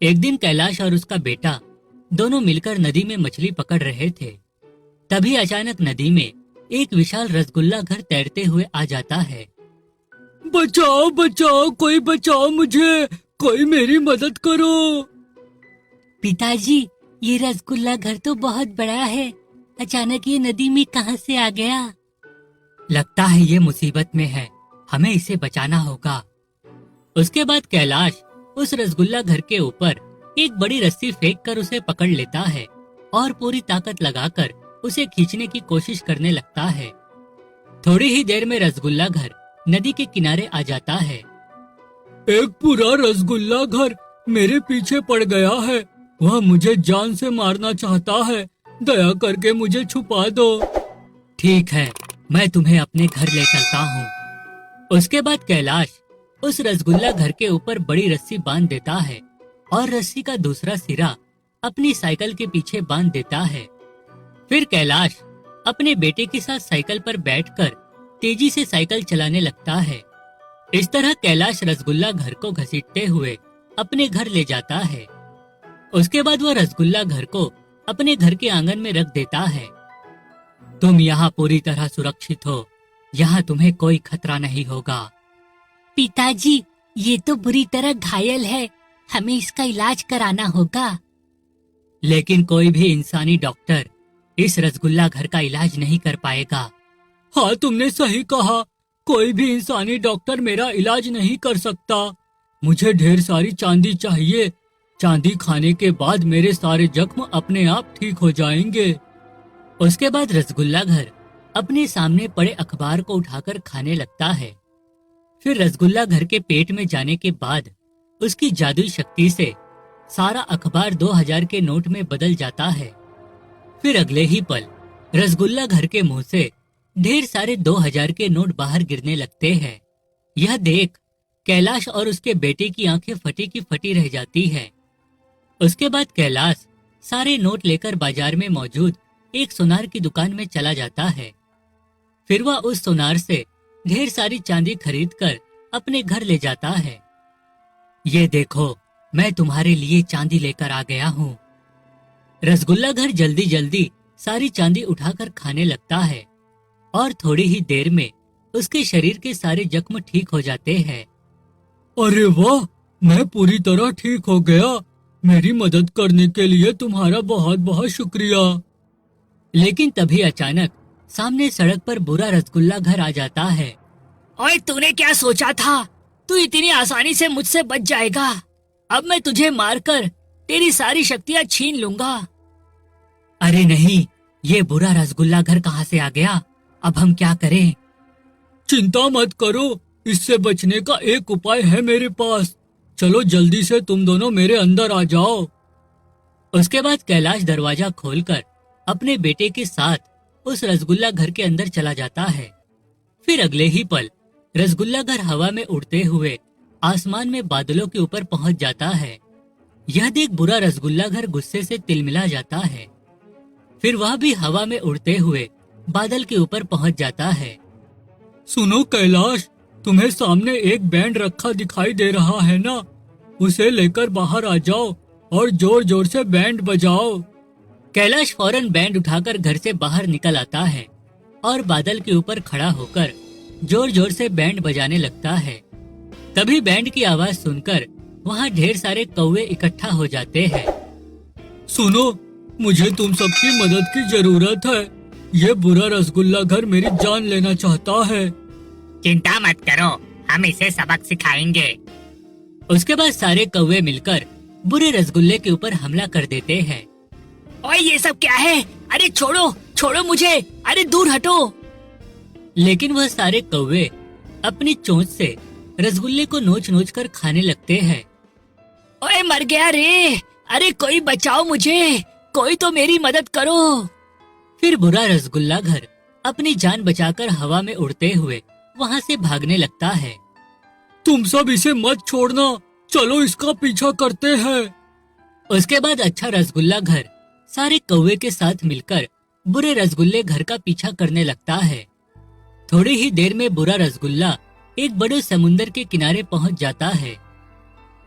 एक दिन कैलाश और उसका बेटा दोनों मिलकर नदी में मछली पकड़ रहे थे। तभी अचानक नदी में एक विशाल रसगुल्ला घर तैरते हुए आ जाता है। बचाओ बचाओ, कोई बचाओ मुझे, कोई मेरी मदद करो। पिताजी, ये रसगुल्ला घर तो बहुत बड़ा है, अचानक ये नदी में कहां से आ गया? लगता है ये मुसीबत में है, हमें इसे बचाना होगा। उसके बाद कैलाश उस रसगुल्ला घर के ऊपर एक बड़ी रस्सी फेंक कर उसे पकड़ लेता है और पूरी ताकत लगाकर उसे खींचने की कोशिश करने लगता है। थोड़ी ही देर में रसगुल्ला घर नदी के किनारे आ जाता है। एक पूरा रसगुल्ला घर मेरे पीछे पड़ गया है, वह मुझे जान से मारना चाहता है, दया करके मुझे छुपा दो। ठीक है, मैं तुम्हें अपने घर ले चलता हूँ। उसके बाद कैलाश उस रसगुल्ला घर के ऊपर बड़ी रस्सी बांध देता है और रस्सी का दूसरा सिरा अपनी साइकिल के पीछे बांध देता है। फिर कैलाश अपने बेटे के साथ साइकिल पर बैठकर तेजी से साइकिल चलाने लगता है। इस तरह कैलाश रसगुल्ला घर को घसीटते हुए अपने घर ले जाता है। उसके बाद वह रसगुल्ला घर को अपने घर के आंगन में रख देता है। तुम यहाँ पूरी तरह सुरक्षित हो, यहाँ तुम्हें कोई खतरा नहीं होगा। पिताजी, ये तो बुरी तरह घायल है, हमें इसका इलाज कराना होगा। लेकिन कोई भी इंसानी डॉक्टर इस रसगुल्ला घर का इलाज नहीं कर पाएगा। हाँ, तुमने सही कहा, कोई भी इंसानी डॉक्टर मेरा इलाज नहीं कर सकता। मुझे ढेर सारी चांदी चाहिए, चांदी खाने के बाद मेरे सारे जख्म अपने आप ठीक हो जाएंगे। उसके बाद रसगुल्ला घर अपने सामने पड़े अखबार को उठाकर खाने लगता है। फिर रसगुल्ला घर के पेट में जाने के बाद उसकी जादुई शक्ति से सारा अखबार 2000 के नोट में बदल जाता है। फिर अगले ही पल रसगुल्ला घर के मुंह से ढेर सारे 2000 के नोट बाहर गिरने लगते हैं। यह देख कैलाश और उसके बेटे की आंखें फटी की फटी रह जाती है। उसके बाद कैलाश सारे नोट लेकर बाजार में मौजूद एक सुनार की दुकान में चला जाता है। फिर वह उस सुनार से ढेर सारी चांदी खरीदकर अपने घर ले जाता है। ये देखो, मैं तुम्हारे लिए चांदी लेकर आ गया हूँ। रसगुल्ला घर जल्दी जल्दी सारी चांदी उठाकर खाने लगता है और थोड़ी ही देर में उसके शरीर के सारे जख्म ठीक हो जाते हैं। अरे वाह, मैं पूरी तरह ठीक हो गया। मेरी मदद करने के लिए तुम्हारा बहुत बहुत शुक्रिया। लेकिन तभी अचानक सामने सड़क पर बुरा रसगुल्ला घर आ जाता है। ओए, तूने क्या सोचा था? तू इतनी आसानी से मुझसे बच जाएगा? अब मैं तुझे मारकर तेरी सारी शक्तियाँ छीन लूंगा। अरे नहीं, ये बुरा रसगुल्ला घर कहाँ से आ गया? अब हम क्या करें? चिंता मत करो, इससे बचने का एक उपाय है मेरे पास। चलो जल्दी से तुम दोनों मेरे अंदर आ जाओ। उसके बाद कैलाश दरवाजा खोलकर अपने बेटे के साथ उस रसगुल्ला घर के अंदर चला जाता है। फिर अगले ही पल रसगुल्ला घर हवा में उड़ते हुए आसमान में बादलों के ऊपर पहुंच जाता है। यह देख बुरा रसगुल्ला घर गुस्से से तिलमिला जाता है। फिर वह भी हवा में उड़ते हुए बादल के ऊपर पहुंच जाता है। सुनो कैलाश, तुम्हें सामने एक बैंड रखा दिखाई दे रहा है ना? उसे लेकर बाहर आ जाओ और जोर जोर से बैंड बजाओ। कैलाश फौरन बैंड उठाकर घर से बाहर निकल आता है और बादल के ऊपर खड़ा होकर जोर जोर से बैंड बजाने लगता है। तभी बैंड की आवाज सुनकर वहाँ ढेर सारे कौवे इकट्ठा हो जाते हैं। सुनो, मुझे तुम सबकी मदद की जरूरत है। ये बुरा रसगुल्ला घर मेरी जान लेना चाहता है। चिंता मत करो, हम इसे सबक सिखाएंगे। उसके बाद सारे कौवे मिलकर बुरे रसगुल्ले के ऊपर हमला कर देते हैं। ओए, ये सब क्या है? अरे छोड़ो, छोड़ो मुझे, अरे दूर हटो। लेकिन वह सारे कौवे अपनी चोंच से रसगुल्ले को नोच नोच कर खाने लगते हैं। ओए, मर गया रे! अरे कोई बचाओ मुझे, कोई तो मेरी मदद करो। फिर बुरा रसगुल्ला घर अपनी जान बचाकर हवा में उड़ते हुए वहाँ से भागने लगता है। तुम सब इसे मत छोड़ना, चलो इसका पीछा करते हैं। उसके बाद अच्छा रसगुल्ला घर सारे कौवे के साथ मिलकर बुरे रसगुल्ले घर का पीछा करने लगता है। थोड़ी ही देर में बुरा रसगुल्ला एक बड़े समुंदर के किनारे पहुंच जाता है।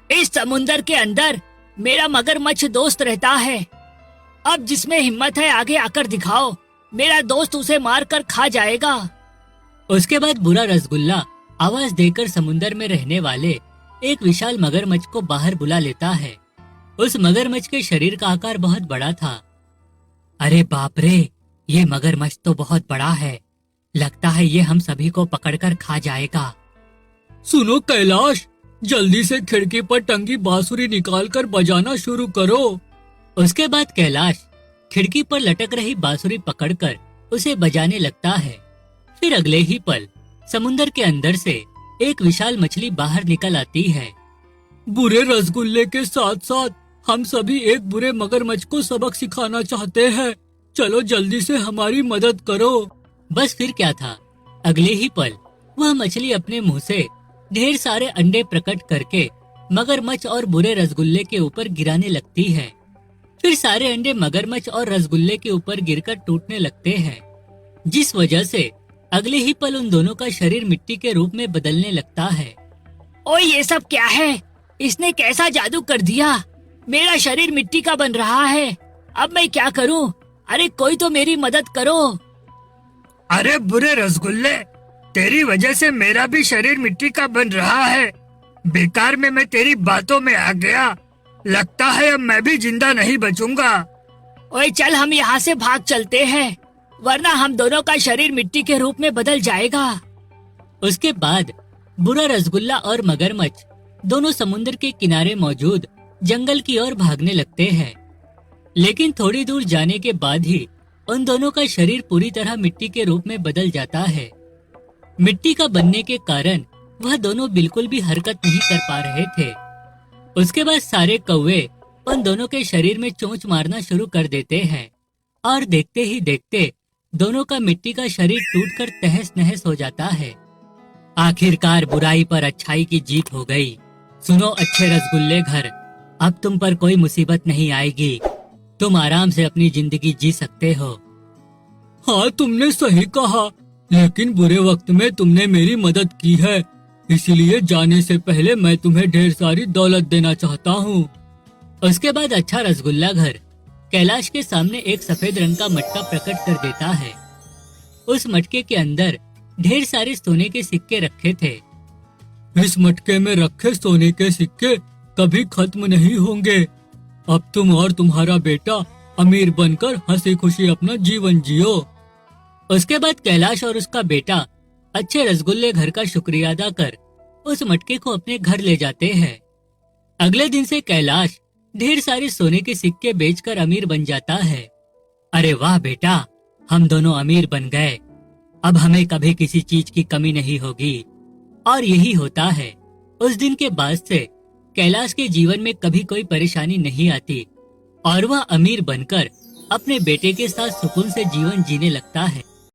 इस समुंदर के अंदर मेरा मगरमच्छ दोस्त रहता है। अब जिसमें हिम्मत है आगे आकर दिखाओ, मेरा दोस्त उसे मार कर खा जाएगा। उसके बाद बुरा रसगुल्ला आवाज देकर समुन्दर में रहने वाले एक विशाल मगरमच्छ को बाहर बुला लेता है। उस मगरमच्छ के शरीर का आकार बहुत बड़ा था। अरे बाप रे, ये मगरमच्छ तो बहुत बड़ा है। लगता है ये हम सभी को पकड़कर खा जाएगा। सुनो कैलाश, जल्दी से खिड़की पर टंगी बांसुरी निकालकर बजाना शुरू करो। उसके बाद कैलाश खिड़की पर लटक रही बांसुरी पकड़कर उसे बजाने लगता है। फिर अगले ही पल समुन्दर के अंदर से एक विशाल मछली बाहर निकल आती है। बुरे रसगुल्ले के साथ साथ हम सभी एक बुरे मगरमच्छ को सबक सिखाना चाहते हैं। चलो जल्दी से हमारी मदद करो। बस फिर क्या था, अगले ही पल वह मछली अपने मुंह से ढेर सारे अंडे प्रकट करके मगरमच्छ और बुरे रसगुल्ले के ऊपर गिराने लगती है। फिर सारे अंडे मगरमच्छ और रसगुल्ले के ऊपर गिरकर टूटने लगते हैं, जिस वजह से अगले ही पल उन दोनों का शरीर मिट्टी के रूप में बदलने लगता है। ओए ये सब क्या है? इसने कैसा जादू कर दिया? मेरा शरीर मिट्टी का बन रहा है। अब मैं क्या करूं? अरे कोई तो मेरी मदद करो। अरे बुरे रसगुल्ले, तेरी वजह से मेरा भी शरीर मिट्टी का बन रहा है। बेकार में मैं तेरी बातों में आ गया। लगता है अब मैं भी जिंदा नहीं बचूंगा। ओए चल हम यहाँ से भाग चलते हैं, वरना हम दोनों का शरीर मिट्टी के रूप में बदल जाएगा। उसके बाद बुरा रसगुल्ला और मगरमच्छ दोनों समुद्र के किनारे मौजूद जंगल की ओर भागने लगते हैं। लेकिन थोड़ी दूर जाने के बाद ही उन दोनों का शरीर पूरी तरह मिट्टी के रूप में बदल जाता है। मिट्टी का बनने के कारण वह दोनों बिल्कुल भी हरकत नहीं कर पा रहे थे। उसके बाद सारे कौवे उन दोनों के शरीर में चोंच मारना शुरू कर देते हैं और देखते ही देखते दोनों का मिट्टी का शरीर टूटकर तहस नहस हो जाता है। आखिरकार बुराई पर अच्छाई की जीत हो गई। सुनो अच्छे रसगुल्ले घर, अब तुम पर कोई मुसीबत नहीं आएगी। तुम आराम से अपनी जिंदगी जी सकते हो। हाँ तुमने सही कहा, लेकिन बुरे वक्त में तुमने मेरी मदद की है, इसीलिए जाने से पहले मैं तुम्हें ढेर सारी दौलत देना चाहता हूँ। उसके बाद अच्छा रसगुल्ला घर कैलाश के सामने एक सफेद रंग का मटका प्रकट कर देता है। उस मटके के अंदर ढेर सारे सोने के सिक्के रखे थे। इस मटके में रखे सोने के सिक्के कभी खत्म नहीं होंगे। अब तुम और तुम्हारा बेटा अमीर बनकर हंसी खुशी अपना जीवन जियो। उसके बाद कैलाश और उसका बेटा अच्छे रसगुल्ले घर का शुक्रिया अदा कर उस मटके को अपने घर ले जाते हैं। अगले दिन से कैलाश ढेर सारे सोने के सिक्के बेचकर अमीर बन जाता है। अरे वाह बेटा, हम दोनों अमीर बन गए। अब हमें कभी किसी चीज की कमी नहीं होगी। और यही होता है। उस दिन के बाद से कैलाश के जीवन में कभी कोई परेशानी नहीं आती और वह अमीर बनकर अपने बेटे के साथ सुकून से जीवन जीने लगता है।